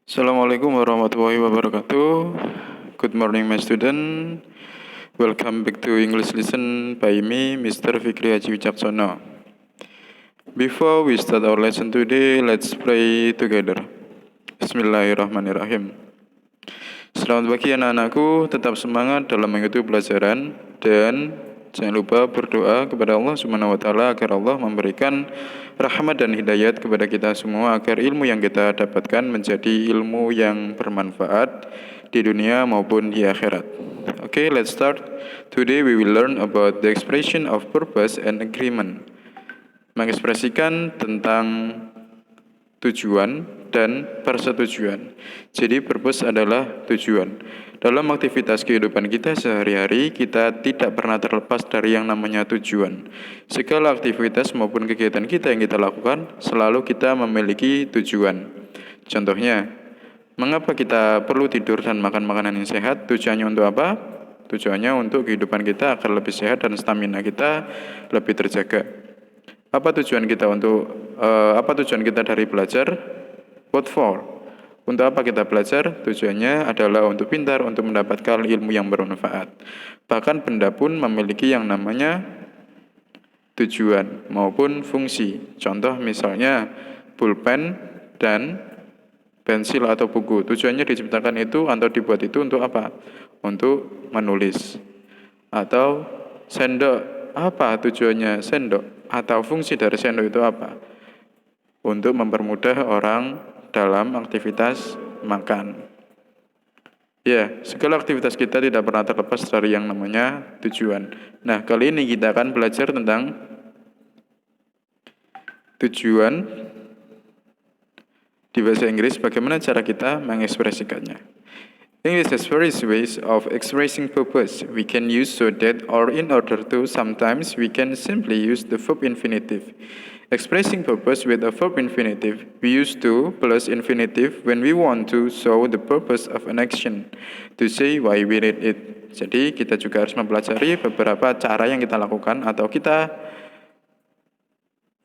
Assalamualaikum warahmatullahi wabarakatuh. Good morning, my student. Welcome back to English Lesson by me, Mr. Fikri Haji Wicaksono. Before we start our lesson today, let's pray together. Bismillahirrahmanirrahim. Selamat pagi anak-anakku, tetap semangat dalam mengikuti pelajaran dan jangan lupa berdoa kepada Allah Subhanahu wa taala agar Allah memberikan rahmat dan hidayat kepada kita semua agar ilmu yang kita dapatkan menjadi ilmu yang bermanfaat di dunia maupun di akhirat. Okay, let's start. Today we will learn about the expression of purpose and agreement. Mengekspresikan tentang tujuan dan persetujuan. Jadi purpose adalah tujuan. Dalam aktivitas kehidupan kita sehari-hari, kita tidak pernah terlepas dari yang namanya tujuan. Segala aktivitas maupun kegiatan kita yang kita lakukan, selalu kita memiliki tujuan. Contohnya, mengapa kita perlu tidur dan makan makanan yang sehat? Tujuannya untuk apa? Tujuannya untuk kehidupan kita agar lebih sehat dan stamina kita lebih terjaga. Apa tujuan kita dari belajar? What for? Untuk apa kita belajar? Tujuannya adalah untuk pintar, untuk mendapatkan ilmu yang bermanfaat. Bahkan benda pun memiliki yang namanya tujuan maupun fungsi. Contoh misalnya pulpen dan pensil atau buku. Tujuannya diciptakan itu atau dibuat itu untuk apa? Untuk menulis. Atau sendok. Apa tujuannya sendok? Atau fungsi dari sendok itu apa? Untuk mempermudah orang dalam aktivitas makan. Ya, segala aktivitas kita tidak pernah terlepas dari yang namanya tujuan. Nah, kali ini kita akan belajar tentang tujuan di bahasa Inggris, bagaimana cara kita mengekspresikannya. English has various ways of expressing purpose. We can use so that or in order to. Sometimes we can simply use the verb infinitive. Expressing purpose with a verb infinitive, we use to plus infinitive when we want to show the purpose of an action, to say why we did it. Jadi kita juga harus mempelajari beberapa cara yang kita lakukan atau kita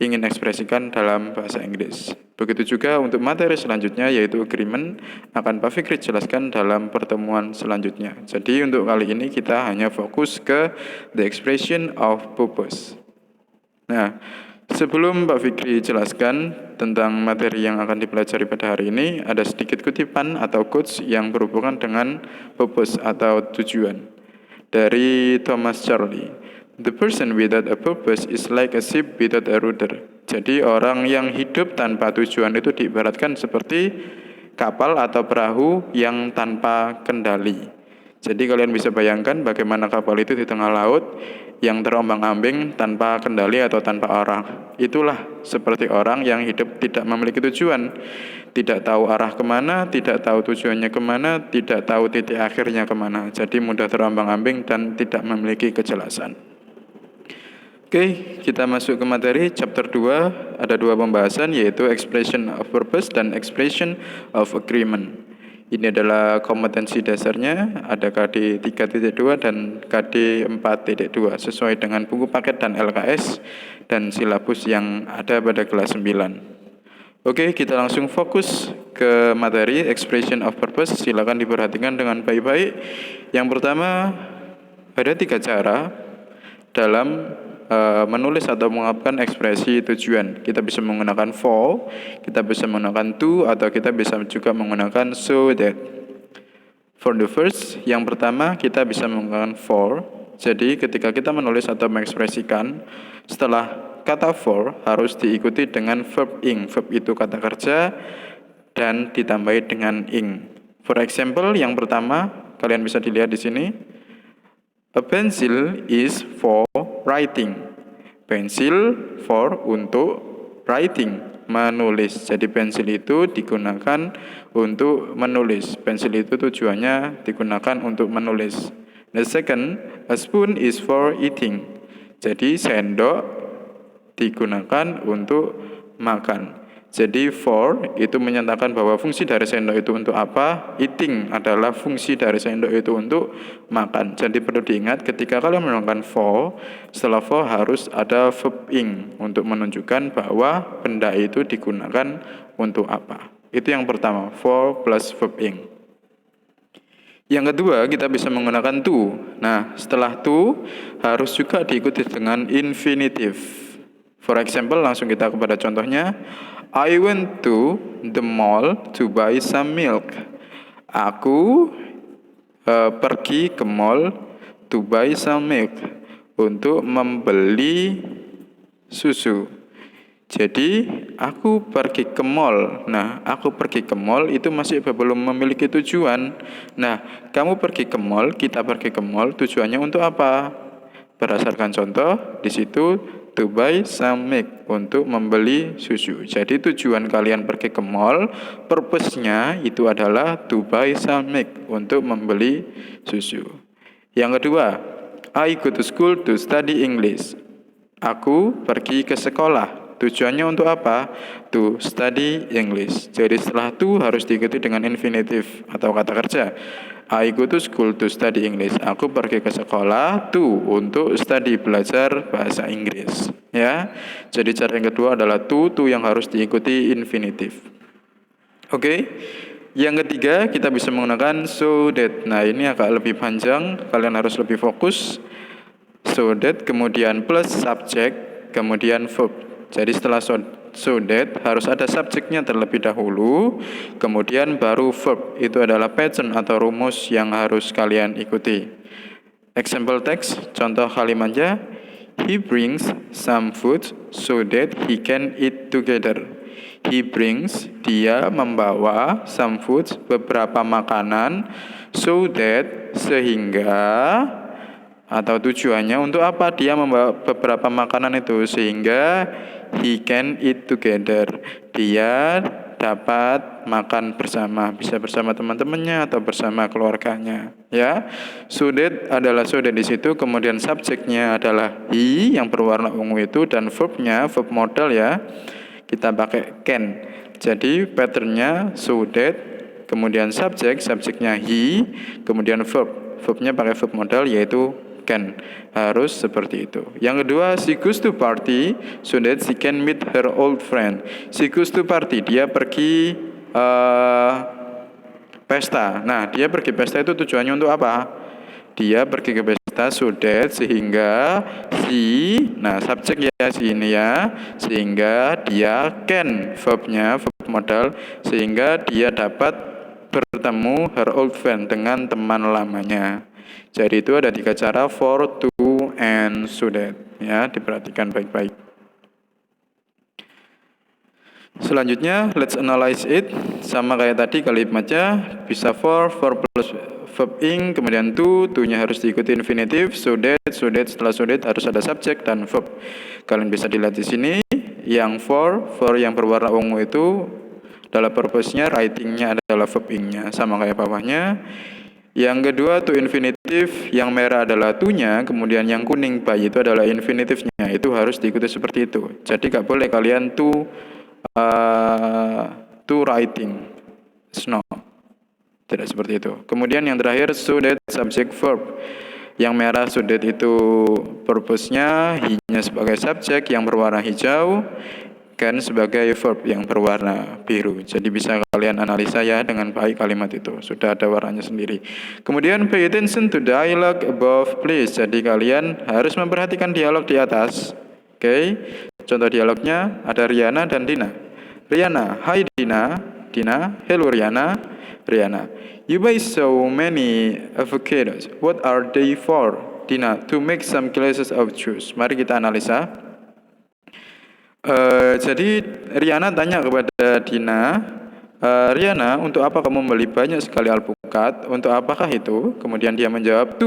ingin ekspresikan dalam bahasa Inggris. Begitu juga untuk materi selanjutnya yaitu agreement akan Pak Fikri jelaskan dalam pertemuan selanjutnya. Jadi untuk kali ini kita hanya fokus ke the expression of purpose. Nah, sebelum Pak Fikri jelaskan tentang materi yang akan dipelajari pada hari ini, ada sedikit kutipan atau quotes yang berhubungan dengan purpose atau tujuan. Dari Thomas Charlie. The person without a purpose is like a ship without a rudder. Jadi orang yang hidup tanpa tujuan itu diibaratkan seperti kapal atau perahu yang tanpa kendali. Jadi kalian bisa bayangkan bagaimana kapal itu di tengah laut yang terombang-ambing tanpa kendali atau tanpa arah. Itulah seperti orang yang hidup tidak memiliki tujuan. Tidak tahu arah kemana, tidak tahu tujuannya kemana, tidak tahu titik akhirnya kemana. Jadi mudah terombang-ambing dan tidak memiliki kejelasan. Oke, kita masuk ke materi chapter 2. Ada dua pembahasan yaitu expression of purpose dan expression of agreement. Ini adalah kompetensi dasarnya, ada KD 3.2 dan KD 4.2 sesuai dengan buku paket dan LKS dan silabus yang ada pada kelas 9. Oke, kita langsung fokus ke materi expression of purpose. Silakan diperhatikan dengan baik-baik. Yang pertama, ada 3 cara dalam menulis atau mengungkapkan ekspresi tujuan. Kita bisa menggunakan for, kita bisa menggunakan to, atau kita bisa juga menggunakan so that. For the first, yang pertama kita bisa menggunakan for. Jadi ketika kita menulis atau mengekspresikan, setelah kata for harus diikuti dengan verb ing. Verb itu kata kerja dan ditambahi dengan ing. For example, yang pertama kalian bisa dilihat di sini. A pencil is for writing. Pensil for untuk writing, menulis. Jadi pensil itu digunakan untuk menulis. Pensil itu tujuannya digunakan untuk menulis. The second, a spoon is for eating. Jadi sendok digunakan untuk makan. Jadi for itu menyatakan bahwa fungsi dari sendok itu untuk apa? Eating adalah fungsi dari sendok itu untuk makan. Jadi perlu diingat ketika kalian menggunakan for, setelah for harus ada verb ing untuk menunjukkan bahwa benda itu digunakan untuk apa. Itu yang pertama, for plus verb ing. Yang kedua, kita bisa menggunakan to. Nah, setelah to, harus juga diikuti dengan infinitive. For example, langsung kita kepada contohnya. I went to the mall to buy some milk. Aku pergi ke mall to buy some milk. Untuk membeli susu. Jadi, aku pergi ke mall. Nah, aku pergi ke mall itu masih belum memiliki tujuan. Nah, kamu pergi ke mall, kita pergi ke mall, tujuannya untuk apa? Berdasarkan contoh, di situ to buy some milk, untuk membeli susu. Jadi, tujuan kalian pergi ke mall, purpose-nya itu adalah to buy some milk, untuk membeli susu. Yang kedua, I go to school to study English. Aku pergi ke sekolah. Tujuannya untuk apa? To study English. Jadi setelah to harus diikuti dengan infinitive atau kata kerja. I go to school to study English. Aku pergi ke sekolah to untuk study, belajar bahasa Inggris. Ya. Jadi cara yang kedua adalah to yang harus diikuti infinitive. Oke. Yang ketiga kita bisa menggunakan so that. Nah, ini agak lebih panjang, kalian harus lebih fokus. So that kemudian plus subject, kemudian verb. Jadi setelah so that harus ada subjeknya terlebih dahulu, kemudian baru verb. Itu adalah pattern atau rumus yang harus kalian ikuti. Example text, contoh kalimatnya, he brings some food so that he can eat together. He brings, dia membawa some food, beberapa makanan, so that, sehingga, atau tujuannya untuk apa dia membawa beberapa makanan itu, sehingga he can eat together, dia dapat makan bersama, bisa bersama teman-temannya atau bersama keluarganya, ya. So that adalah so that di situ, kemudian subjeknya adalah he yang berwarna ungu itu, dan verbnya, verb modal ya, kita pakai can. Jadi patternnya so that, kemudian subjeknya he, kemudian verbnya pakai verb modal yaitu can. Harus seperti itu. Yang kedua, she goes to party so that she can meet her old friend. She goes to party, dia pergi pesta. Nah, dia pergi pesta itu tujuannya untuk apa? Dia pergi ke pesta so that, sehingga nah subjek ya si ini ya, sehingga dia can, verbnya, verb modal, sehingga dia dapat bertemu her old friend, dengan teman lamanya. Jadi itu ada 3 cara, for, to, and so that. Ya, diperhatikan baik-baik. Selanjutnya, let's analyze it. Sama kayak tadi kalimatnya, bisa for plus verb ing, kemudian to-nya harus diikuti infinitive, so that, setelah so that harus ada subjek dan verb. Kalian bisa dilihat di sini, yang for yang berwarna ungu itu adalah purpose-nya, writing-nya adalah verb ing-nya, sama kayak bawahnya. Yang kedua, to infinitive, yang merah adalah to-nya, kemudian yang kuning by itu adalah infinitive-nya. Itu harus diikuti seperti itu. Jadi gak boleh kalian to writing. No. Tidak seperti itu. Kemudian yang terakhir, so that subject verb. Yang merah so that itu purpose-nya, he-nya sebagai subjek yang berwarna hijau, can sebagai verb yang berwarna biru. Jadi bisa kalian analisa ya dengan baik kalimat itu. Sudah ada warnanya sendiri. Kemudian pay attention to dialogue above please. Jadi kalian harus memperhatikan dialog di atas. Oke. Contoh dialognya ada Riana dan Dina. Riana, hi Dina. Dina, hello Riana. Riana, you buy so many avocados. What are they for? Dina, to make some glasses of juice. Mari kita analisa. Jadi Riana tanya kepada Dina, Riana, untuk apa kamu membeli banyak sekali alpukat? Untuk apakah itu? Kemudian dia menjawab,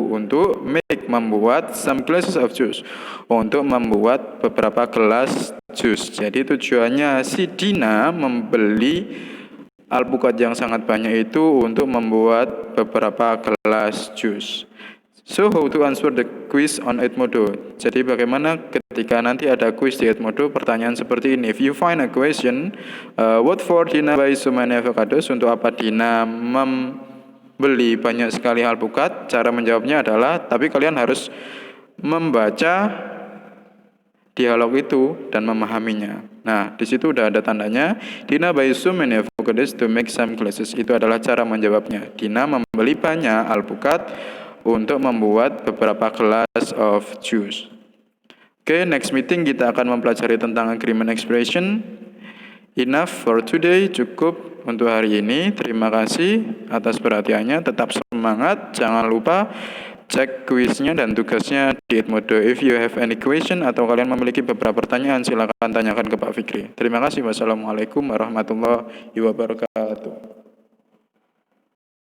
untuk membuat some glasses of juice, untuk membuat beberapa gelas jus. Jadi tujuannya si Dina membeli alpukat yang sangat banyak itu untuk membuat beberapa gelas jus. So, how to answer the quiz on Edmodo? Jadi bagaimana ketika nanti ada quiz di Edmodo, pertanyaan seperti ini. If you find a question, what for Dina buy so many avocados? Untuk apa Dina membeli banyak sekali alpukat? Cara menjawabnya adalah, tapi kalian harus membaca dialog itu dan memahaminya. Nah, di situ udah ada tandanya. Dina buy so many goodies to make some glasses. Itu adalah cara menjawabnya. Dina membeli banyak alpukat untuk membuat beberapa gelas of juice. Oke, next meeting kita akan mempelajari tentang agreement expression. Enough for today, cukup untuk hari ini. Terima kasih atas perhatiannya. Tetap semangat. Jangan lupa cek kuisnya dan tugasnya di Edmodo. If you have any question atau kalian memiliki beberapa pertanyaan, silakan tanyakan ke Pak Fikri. Terima kasih. Wassalamualaikum warahmatullahi wabarakatuh.